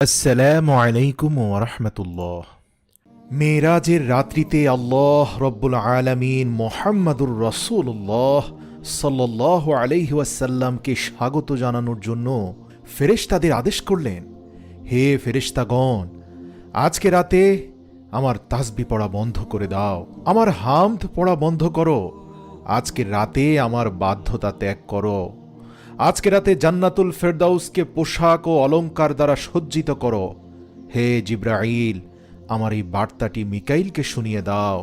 আসসালামু আলাইকুম ওয়া রাহমাতুল্লাহ। মেরাজের রাত্রিতে আল্লাহ রব্বুল আলামিন মুহাম্মাদুর রাসূলুল্লাহ সাল্লাল্লাহু আলাইহি ওয়াসাল্লামকে স্বাগত জানানোর জন্য ফেরেশতাদের আদেশ করলেন, হে ফেরেশতাগণ, আজকে রাতে আমার তাসবিহ পড়া বন্ধ করে দাও, আমার হামদ পড়া বন্ধ করো, আজকে রাতে আমার বাধ্যতা ত্যাগ করো, আজকে রাতে জান্নাতুল ফেরদাউসকে পোশাক ও অলংকার দ্বারা সজ্জিত করো। হে জিব্রাইল, আমার এই বার্তাটি মিকাইলকে শুনিয়ে দাও,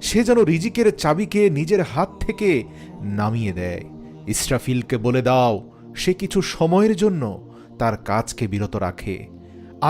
সে যেন রিজিকের চাবিকে নিজের হাত থেকে নামিয়ে দেয়। ইসরাফিলকে বলে দাও, সে কিছু সময়ের জন্য তার কাজকে বিরত রাখে।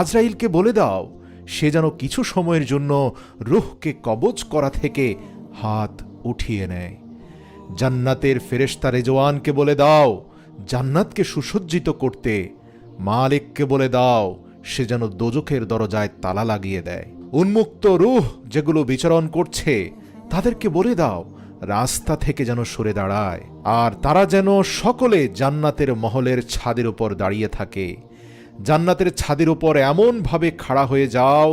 আজরাইলকে বলে দাও, সে যেন কিছু সময়ের জন্য রূহকে কবজ করা থেকে হাত উঠিয়ে নেয়। জান্নাতের ফেরেশতা রেজওয়ানকে বলে দাও, জান্নাতকে সুসজ্জিত করতে। মালিককে বলে দাও, সে যেন দোজখের দরজায় তালা লাগিয়ে দেয়। উন্মুক্ত রূহ যেগুলো বিচরণ করছে তাদেরকে বলে দাও, রাস্তা থেকে যেন সরে দাঁড়ায়, আর তারা যেন সকলে জান্নাতের মহলের ছাদের উপর দাঁড়িয়ে থাকে। জান্নাতের ছাদের উপর এমনভাবে খাড়া হয়ে যাও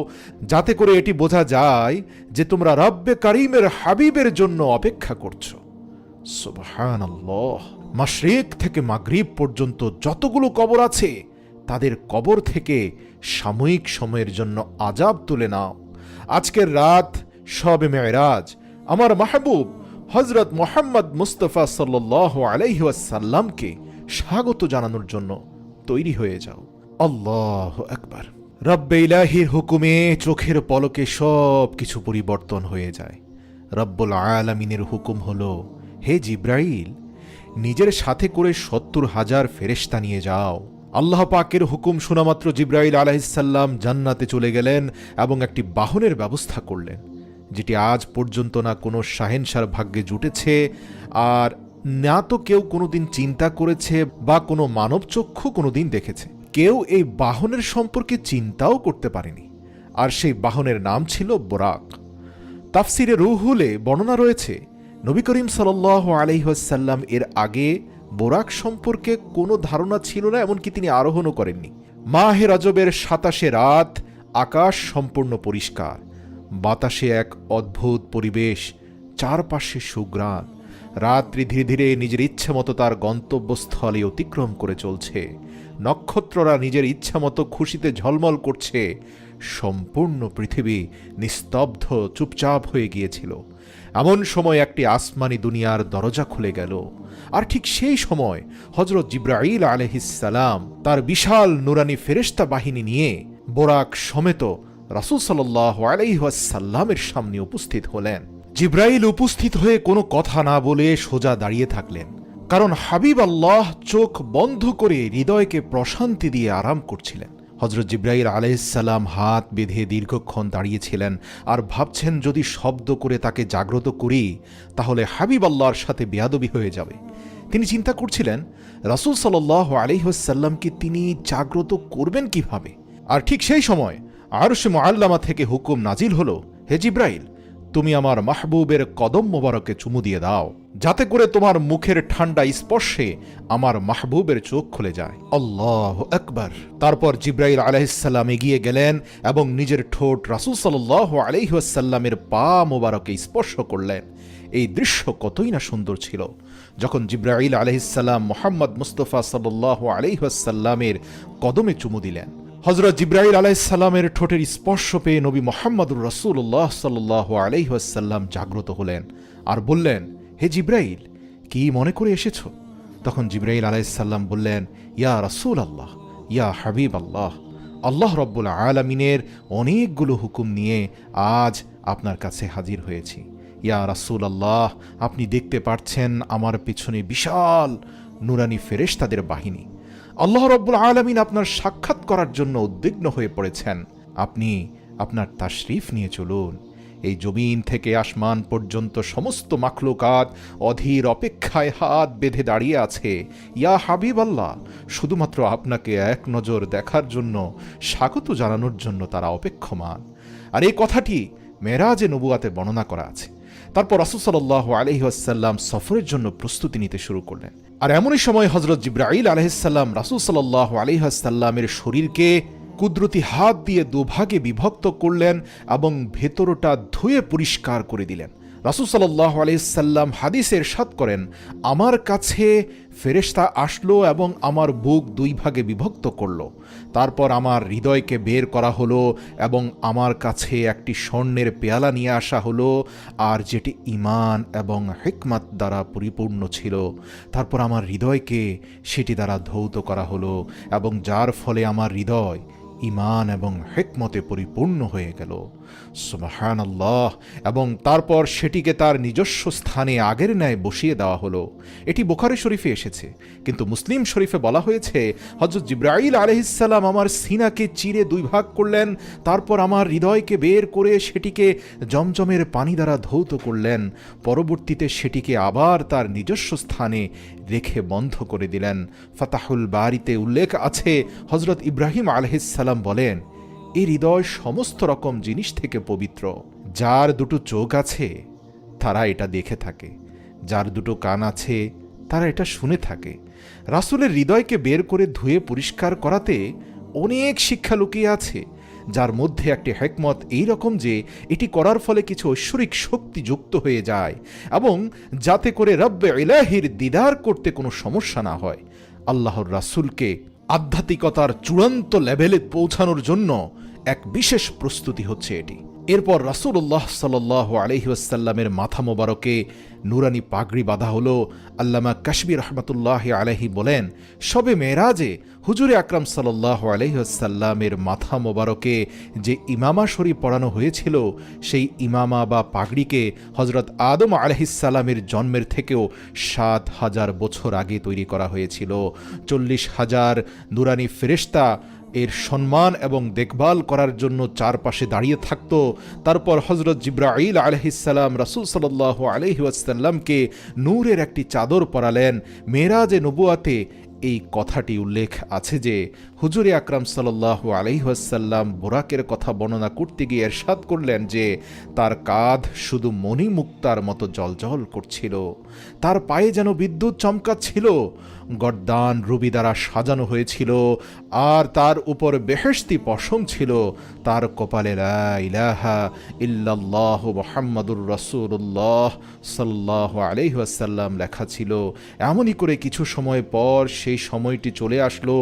যাতে করে এটি বোঝা যায় যে তোমরা রব্বে কারীমের হাবিবের জন্য অপেক্ষা করছো। সুবহানাল্লাহ। মাশরিক থেকে মাগরিব পর্যন্ত যতগুলো কবর আছে তাদের কবর থেকে সাময়িক সময়ের জন্য আযাব তুলে নাও। আজকের রাত শবে মেরাজ আমার মাহবুব হযরত মুহাম্মদ মুস্তাফা সাল্লাল্লাহু আলাইহি ওয়াসাল্লামকে স্বাগত জানানোর জন্য তৈরি হয়ে যাও। আল্লাহু আকবার। রব্বে ইলাহির হুকুমে চোখের পলকে সব কিছু পরিবর্তন হয়ে যায়। রব্বুল আলামিনের হুকুম হলো, হে জিব্রাইল, নিজের সাথে করে ৭০,০০০ ফেরেশতা নিয়ে যাও। আল্লাহ পাকের হুকুম শোনামাত্র জিব্রাইল আলাইহিসসালাম জান্নাতে চলে গেলেন এবং একটি বাহনের ব্যবস্থা করলেন, যেটি আজ পর্যন্ত না কোনো শাহেনশার ভাগ্যে জুটেছে, আর না তো কেউ কোনোদিন চিন্তা করেছে বা কোনো মানব চক্ষু কোনোদিন দেখেছে। কেউ এই বাহনের সম্পর্কে চিন্তাও করতে পারেনি। আর সেই বাহনের নাম ছিল বোরাক। তাফসিরে রুহুলে বর্ণনা রয়েছে, নবী করিম সাল্লাল্লাহু আলাইহি ওয়াসাল্লাম এর আগে বোরাক সম্পর্কে কোনো ধারণা ছিল না, এমনকি তিনি আরোহণও করেননি। মাহে রজবের ২৭ রাত, আকাশ সম্পূর্ণ পরিষ্কার, বাতাসে এক অদ্ভুত পরিবেশ, চারপাশে সুঘ্রাণ। রাত্রি ধীরে ধীরে নিজের ইচ্ছামতো তার গন্তব্যস্থলে অতিক্রম করে চলছে। নক্ষত্ররা নিজের ইচ্ছামতো খুশিতে ঝলমল করছে। সম্পূর্ণ পৃথিবী নিস্তব্ধ, চুপচাপ হয়ে গিয়েছিল। এমন সময় একটি আসমানি দুনিয়ার দরজা খুলে গেল, আর ঠিক সেই সময় হযরত জিব্রাইল আলাইহিসসালাম তার বিশাল নুরানি ফেরেশতা বাহিনী নিয়ে বোরাক সমেত রাসূল সাল্লাল্লাহু আলাইহি ওয়াসাল্লামের সামনে উপস্থিত হলেন। জিব্রাইল উপস্থিত হয়ে কোনো কথা না বলে সোজা দাঁড়িয়ে থাকলেন, কারণ হাবিব আল্লাহ চোখ বন্ধ করে হৃদয়কে প্রশান্তি দিয়ে আরাম করছিলেন। হযরত জিব্রাইল আলাইহিসসালাম হাত বেঁধে দীর্ঘক্ষণ দাঁড়িয়েছিলেন আর ভাবছেন, যদি শব্দ করে তাকে জাগ্রত করি তাহলে হাবিব আল্লাহর সাথে বেয়াদবি হয়ে যাবে। তিনি চিন্তা করছিলেন, রাসূল সাল্লাল্লাহু আলাইহি ওয়াসাল্লামকে তিনি জাগ্রত করবেন কিভাবে। আর ঠিক সেই সময় আরশে মুআল্লামা থেকে হুকুম নাজিল হলো, হে জিব্রাইল, তুমি আমার মাহবুবের কদম মোবারকে চুমু দিয়ে দাও, যাতে করে তোমার মুখের ঠান্ডা স্পর্শে আমার মাহবুবের চোখ খুলে যায়। আল্লাহু আকবার। তারপর জিব্রাইল আলাইহিসসালাম এগিয়ে গেলেন এবং নিজের ঠোঁট রাসূল সাল্লাল্লাহু আলাইহি ওয়াসাল্লামের পা মোবারকে স্পর্শ করলেন। এই দৃশ্য কতই না সুন্দর ছিল। যখন জিব্রাইল আলাইহিসসালাম মুহাম্মদ মুস্তাফা সাল্লাল্লাহু আলাইহি ওয়াসাল্লামের কদমে চুমু দিলেন, হযরত জিব্রাইল আলাইহিসসালামের ঠোঁটের স্পর্শ পেয়ে নবী মুহাম্মদুর রাসূলুল্লাহ সাল্লাল্লাহু আলাইহি ওয়াসাল্লাম জাগ্রত হলেন আর বললেন, হে জিব্রাইল, কি মনে করে এসেছো? তখন জিব্রাইল আলাইহিসসালাম বললেন, ইয়া রাসূলুল্লাহ, ইয়া হাবিব আল্লাহ, আল্লাহ রব্বুল আলামিনের অনেকগুলো হুকুম নিয়ে আজ আপনার কাছে হাজির হয়েছি। ইয়া রাসূলুল্লাহ, আপনি দেখতে পাচ্ছেন আমার পিছনে বিশাল নুরানি ফেরেশতাদের বাহিনী। আল্লাহ রব্বুল আলামিন আপনার সাক্ষাৎ করার জন্য উদ্বিগ্ন হয়ে পড়েছেন। আপনি আপনার তাশরিফ নিয়ে চলুন। এই জমিন থেকে আসমান পর্যন্ত সমস্ত মাখলুকাত অধীর অপেক্ষায় হাত বেঁধে দাঁড়িয়ে আছে। ইয়া হাবিব আল্লাহ, শুধুমাত্র আপনাকে এক নজর দেখার জন্য, স্বাগত জানানোর জন্য তারা অপেক্ষমান। আর এই কথাটি মেরাজে নবুয়াতে বর্ণনা করা আছে। তারপর রাসূল সাল্লাল্লাহু আলাইহি ওয়াসাল্লাম সফরের জন্য প্রস্তুতি নিতে শুরু করলেন। আর এমনই সময় হযরত জিব্রাইল আলাইহিসসালাম রাসূল সাল্লাল্লাহু আলাইহি ওয়াসাল্লামের শরীরকে কুদরতি হাত দিয়ে দুভাগে বিভক্ত করলেন এবং ভেতরটা ধুয়ে পরিষ্কার করে দিলেন। রাসূল সাল্লাল্লাহু আলাইহি সাল্লাম হাদিসে ইরশাদ করেন, আমার কাছে ফেরেশতা আসলো এবং আমার বুক দুই ভাগে বিভক্ত করলো। তারপর আমার হৃদয়কে বের করা হলো এবং আমার কাছে একটি স্বর্ণের পেয়ালা নিয়ে আসা হলো, আর যেটি ঈমান এবং হিকমত দ্বারা পরিপূর্ণ ছিল। তারপর আমার হৃদয়কে সেটি দ্বারা ধৌত করা হলো এবং যার ফলে আমার হৃদয় ঈমান এবং হিকমতে পরিপূর্ণ হয়ে গেল। সুবহানাল্লাহ। এবং তারপর সেটিকে তার নিজস্ব স্থানে আগের ন্যায় বসিয়ে দেওয়া হলো। এটি বুখারী শরীফে এসেছে, কিন্তু মুসলিম শরীফে বলা হয়েছে হযরত জিবরাইল আলাইহিস সালাম আমার সিনাকে চিরে দুই ভাগ করলেন, তারপর আমার হৃদয়কে বের করে সেটিকে জমজমের পানি দ্বারা ধৌত করলেন, পরবর্তীতে সেটিকে আবার তার নিজস্ব স্থানে রেখে বন্ধ করে দিলেন। ফাতাহুল বারিতে উল্লেখ আছে, হযরত ইব্রাহিম আলাইহিস সালাম বলেন, এই হৃদয় সমস্ত রকম জিনিস থেকে পবিত্র। যার দুটো চোখ আছে তারা এটা দেখে থাকে, যার দুটো কান আছে তারা এটা শুনে থাকে। রাসূলের হৃদয়কে বের করে ধুয়ে পরিষ্কার করাতে অনেক শিক্ষা লুকিয়ে আছে, যার মধ্যে একটি হিকমত এই রকম যে এটি করার ফলে কিছু ঐশ্বরিক শক্তি যুক্ত হয়ে যায় এবং যাতে করে রব্বে ইলাহির দিদার করতে কোনো সমস্যা না হয়। আল্লাহর রাসূলকে আধ্যাত্মিকতার চূড়ান্ত লেভেলে পৌঁছানোর জন্য এক বিশেষ প্রস্তুতি হচ্ছে এটি। এরপর রাসূলুল্লাহ সাল্লাল্লাহু আলাইহি ওয়াসাল্লামের মাথা মোবারকে নুরানি পাগড়ি বাঁধা হলো। আল্লামা কাশবী রাহমাতুল্লাহি আলাইহি বলেন, শবে মেরাজে হুজুরে আকরাম সাল্লাল্লাহু আলাইহি ওয়াসাল্লামের মাথা মোবারকে যে ইমামা শরীফ পড়ানো হয়েছিল, সেই ইমামা বা পাগড়িকে হযরত আদম আলাইহিস সালামের জন্মের থেকেও ৭,০০০ বছর আগে তৈরি করা হয়েছিল। ৪০,০০০ নুরানি ফেরেশতা এর সম্মান এবং দেখভাল করার জন্য চারপাশে দাঁড়িয়ে থাকত। তারপর হযরত জিবরাইল আলাইহিস সালাম রাসূল সাল্লাল্লাহু আলাইহি ওয়াসাল্লামকে নূরের একটি চাদর পরালেন। মেরাজে নবুয়াতে এই কথাটি উল্লেখ আছে যে হুজুরে আকরাম সাল্লাল্লাহু আলাইহি ওয়াসাল্লাম বুরাকের কথা বর্ণনা করতে গিয়ে ইরশাদ করলেন যে তার কাঁধ শুধু মণিমুক্তার মতো জ্বলজ্বল করছিল, তার পায়ে যেন বিদ্যুৎ চমকাচ্ছিল, গর্দান রুবি দ্বারা সাজানো হয়েছিল, আর তার উপর বেহেশতি পশম ছিল, তার কপালে লা ইলাহা ইল্লাল্লাহু মুহাম্মাদুর রাসূলুল্লাহ সাল্লাল্লাহু আলাইহি ওয়াসাল্লাম লেখা ছিল। এমনই করে কিছু সময় পর সেই সময়টি চলে আসলো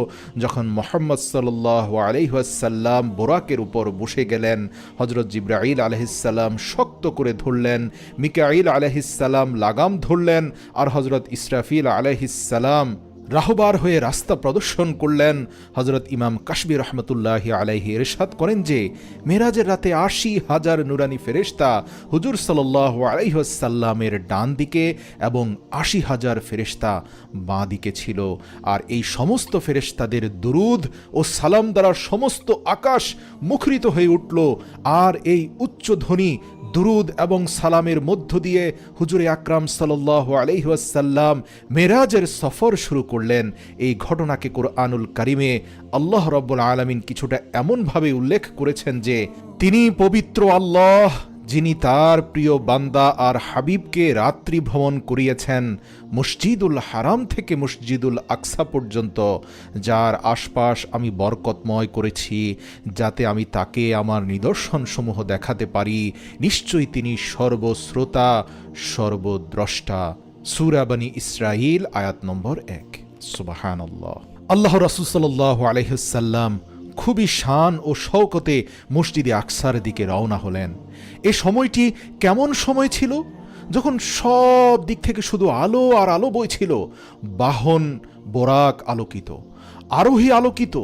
যখন মুহাম্মদ সাল্লাল্লাহু আলাইহি ওয়াসাল্লাম বুরাকের উপর বসে গেলেন। হযরত জিবরাইল আলাইহিস সালাম শক্ত করে ধরলেন, মিকাইল আলাইহিস সালাম লাগাম ধরলেন, আর হযরত ইসরাফিল আলাইহিস সালাম রাহবার হয়ে রাস্তা প্রদর্শন করলেন। হযরত ইমাম কাশবী রহমতুল্লাহি আলাইহি ইরশাদ করেন যে মেরাজের রাতে ৮০,০০০ নুরানি ফেরেশতা হুজুর সাল্লাল্লাহু আলাইহি ওয়াসাল্লামের ডান দিকে এবং ৮০,০০০ ফেরেশতা বাঁ দিকে ছিল। আর এই সমস্ত ফেরেশতাদের দুরুদ ও সালাম দ্বারা সমস্ত আকাশ মুখরিত হয়ে উঠল। আর এই উচ্চ ধ্বনি দুরুদ এবং সালামের মধ্য দিয়ে হুজুরে আকরাম সাল্লাল্লাহু আলাইহি ওয়াসাল্লাম মেরাজের সফর শুরু করলেন। এই ঘটনাকে কোরআনুল কারিমে আল্লাহ রাব্বুল আলামিন কিছুটা এমনভাবে উল্লেখ করেছেন যে তিনি পবিত্র আল্লাহ, যিনি তার প্রিয় বান্দা আর হাবিবকে রাত্রি ভ্রমণ করিয়েছেন মসজিদুল হারাম থেকে মসজিদুল আকসা পর্যন্ত, যার আশপাশ আমি বরকতময় করেছি যাতে আমি তাকে আমার নিদর্শনসমূহ দেখাতে পারি। নিশ্চয়ই তিনি সর্বশ্রোতা সর্বদ্রষ্টা। সূরা বনী ইসরাঈল আয়াত নম্বর ১। সুবহানাল্লাহ। আল্লাহ রাসূল সাল্লাল্লাহু আলাইহি ওয়াসাল্লাম খুবই শান ও শওকতে মসজিদে আকসার দিকে রওনা হলেন। এ সময়টি কেমন সময় ছিল, যখন সব দিক থেকে শুধু আলো আর আলো বইছিল। বাহন বোরাক আলোকিত, আরোহী আলোকিত,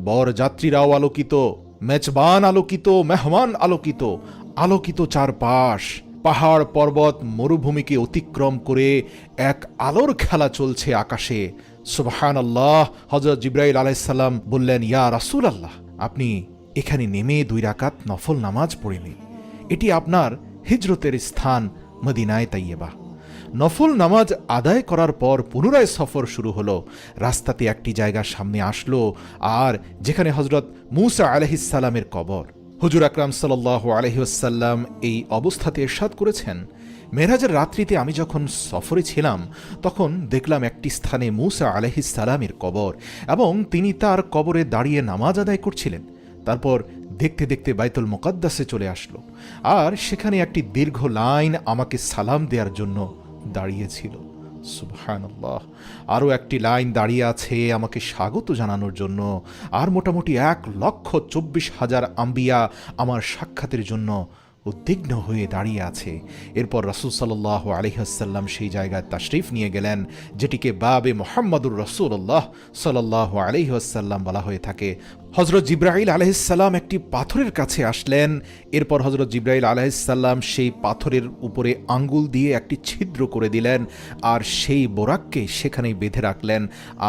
বরযাত্রীরাও আলোকিত, মেজবান আলোকিত, মেহমান আলোকিত, আলোকিত চারপাশ। পাহাড় পর্বত মরুভূমিকে অতিক্রম করে এক আলোর খেলা চলছে আকাশে। সুবহানাল্লাহ। হযরত জিবরাইল আলাইহিস সালাম বললেন, ইয়া রাসূলুল্লাহ, আপনি এখানে নেমে ২ রাকাত নফল নামাজ পড়ে নিন। এটি আপনার হিজরতের স্থান মদিনায়ে তাইয়্যিবা। নফল নামাজ আদায় করার পর পুনরায় সফর শুরু হলো। রাস্তাতে একটি জায়গার সামনে আসলো, আর যেখানে হযরত মূসা আলাইহিস সালামের কবর। হুজুর আকরাম সাল্লাল্লাহু আলাইহি ওয়াসাল্লাম এই অবস্থাতে ইরশাদ করেছেন, মেরাজের রাত্রিতে আমি যখন সফরে ছিলাম তখন দেখলাম একটি স্থানে মূসা আলাইহিস সালামের কবর, এবং তিনি তার কবরে দাঁড়িয়ে নামাজ আদায় করছিলেন। তারপর দেখতে দেখতে বাইতুল মুকাদ্দাসে চলে আসলো, আর সেখানে একটি দীর্ঘ লাইন আমাকে সালাম দেওয়ার জন্য দাঁড়িয়েছিল। সুবহানাল্লাহ। আরও একটি লাইন দাঁড়িয়ে আছে আমাকে স্বাগত জানানোর জন্য, আর মোটামুটি 1,24,000 আম্বিয়া আমার সাক্ষাতের জন্য উদ্বিগ্ন হয়ে দাঁড়িয়ে আছে। এরপর রাসূল সাল্লাল্লাহু আলাইহি ওয়াসাল্লাম সেই জায়গায় তাশরিফ নিয়ে গেলেন, যেটিকে বাবে মুহাম্মাদুর রাসূলুল্লাহ সাল্লাল্লাহু আলাইহি ওয়াসাল্লাম বলা হয়ে থাকে। হযরত জিবরাইল আলাইহিস সালাম একটি পাথরের কাছে আসলেন। এরপর হযরত জিবরাইল আলাইহিস সালাম সেই পাথরের উপরে আঙ্গুল দিয়ে একটি ছিদ্র করে দিলেন, আর সেই বোরাককে সেখানেই বেঁধে রাখলেন।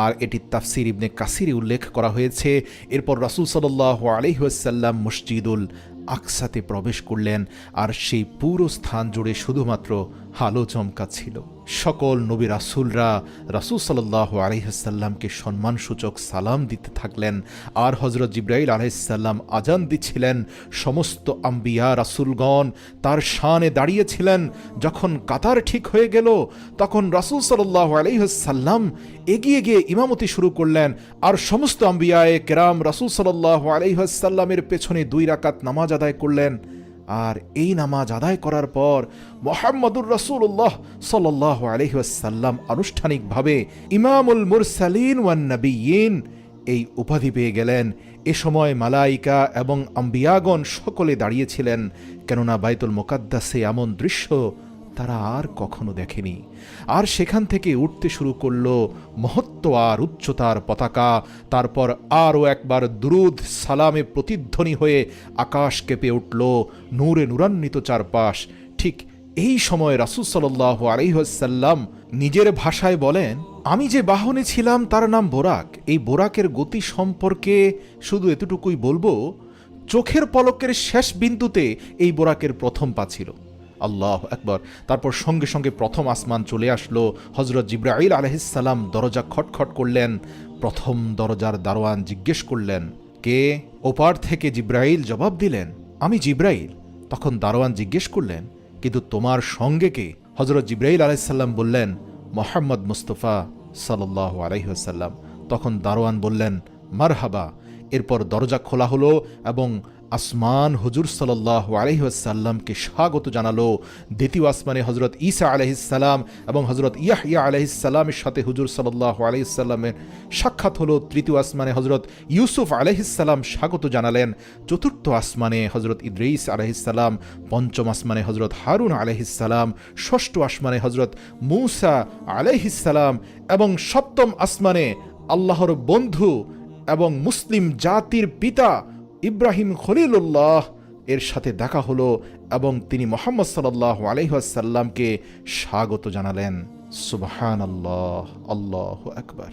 আর এটি তাফসির ইবনে কাসিরে উল্লেখ করা হয়েছে। এরপর রাসূল সাল্লাল্লাহু আলাইহি ওয়াসাল্লাম মসজিদুল আকসাতে প্রবেশ করলেন, আর সেই পুরো স্থান জুড়ে শুধুমাত্র আলো চমকাচ্ছিল। সকল নবী রাসূলরা রাসূল সাল্লাল্লাহু আলাইহি ওয়াসাল্লামকে সম্মানসূচক সালাম দিতে থাকলেন, আর হযরত জিবরাইল আলাইহিস সালাম আজান দিচ্ছিলেন। সমস্ত আম্বিয়া রাসূলগণ তার শানে দাঁড়িয়েছিলেন। যখন কাতার ঠিক হয়ে গেল, তখন রাসূল সাল্লাল্লাহু আলাইহি ওয়াসাল্লাম এগিয়ে গিয়ে ইমামতি শুরু করলেন, আর সমস্ত আম্বিয়ায়ে কেরাম রাসূল সাল্লাল্লাহু আলাইহি ওয়াসাল্লামের পেছনে 2 রাকাত নামাজ আদায় করলেন। আর এই নামাজ আদায় করার পর মুহাম্মাদুর রাসূলুল্লাহ সাল্লাল্লাহু আলাইহি ওয়াসাল্লাম আনুষ্ঠানিকভাবে ইমামুল মুরসালিন ওয়ান নবিয়্যিন এই উপাধি পেয়ে গেলেন। এ সময় মালাইকা এবং আম্বিয়াগণ সকলে দাঁড়িয়েছিলেন, কেননা বাইতুল মুকাদ্দাসে এমন দৃশ্য তারা আর কখনো দেখেনি। আর সেখান থেকে উঠতে শুরু করল মহত্ব আর উচ্চতার পতাকা। তারপর আরও একবার দুরুদ সালামে প্রতিধ্বনি হয়ে আকাশ কেঁপে উঠল, নূরে নূরান্বিত চারপাশ। ঠিক এই সময় রাসূল সাল্লাল্লাহু আলাইহি ওয়াসাল্লাম নিজের ভাষায় বলেন, আমি যে বাহনে ছিলাম তার নাম বোরাক। এই বোরাকের গতি সম্পর্কে শুধু এতটুকুই বলবো, চোখের পলকের শেষ বিন্দুতে এই বোরাকের প্রথম পা ছিল। আল্লাহু আকবার। তারপর সঙ্গে সঙ্গে প্রথম আসমান চলে আসলো। হযরত জিবরাইল আলাইহিস সালাম দরজা খটখট করলেন। প্রথম দরজার দারোয়ান জিজ্ঞেস করলেন, কে? ওপার থেকে জিবরাইল জবাব দিলেন, আমি জিবরাইল। তখন দারোয়ান জিজ্ঞেস করলেন, কিন্তু তোমার সঙ্গে কে? হযরত জিবরাইল আলাইহিস সালাম বললেন, মুহাম্মদ মুস্তাফা সাল্লাল্লাহু আলাইহি ওয়াসাল্লাম। তখন দারোয়ান বললেন, মারহাবা। এরপর দরজা খোলা হলো এবং আসমান হুজুর সাল্লাল্লাহু আলাইহি ওয়াসাল্লামকে স্বাগত জানালো। দ্বিতীয় আসমানে হযরত ঈসা আলাইহিস সালাম এবং হযরত ইয়াহইয়া আলাইহিস সালামের সাথে হুজুর সাল্লাল্লাহু আলাইহি ওয়াসাল্লামের সাক্ষাৎ হলো। তৃতীয় আসমানে হযরত ইউসুফ আলাইহিস সালাম স্বাগত জানালেন। চতুর্থ আসমানে হযরত ইদ্রিস আলাইহিস সালাম, পঞ্চম আসমানে হযরত হারুন আলাইহিস সালাম, ষষ্ঠ আসমানে হযরত মূসা আলাইহিস সালাম এবং সপ্তম আসমানে আল্লাহর বন্ধু এবং মুসলিম জাতির পিতা ইব্রাহিম খলিলুল্লাহ এর সাথে দেখা হলো এবং তিনি মুহাম্মদ সাল্লাল্লাহু আলাইহি ওয়াসাল্লামকে স্বাগত জানালেন। সুবহানাল্লাহ, আল্লাহু আকবার।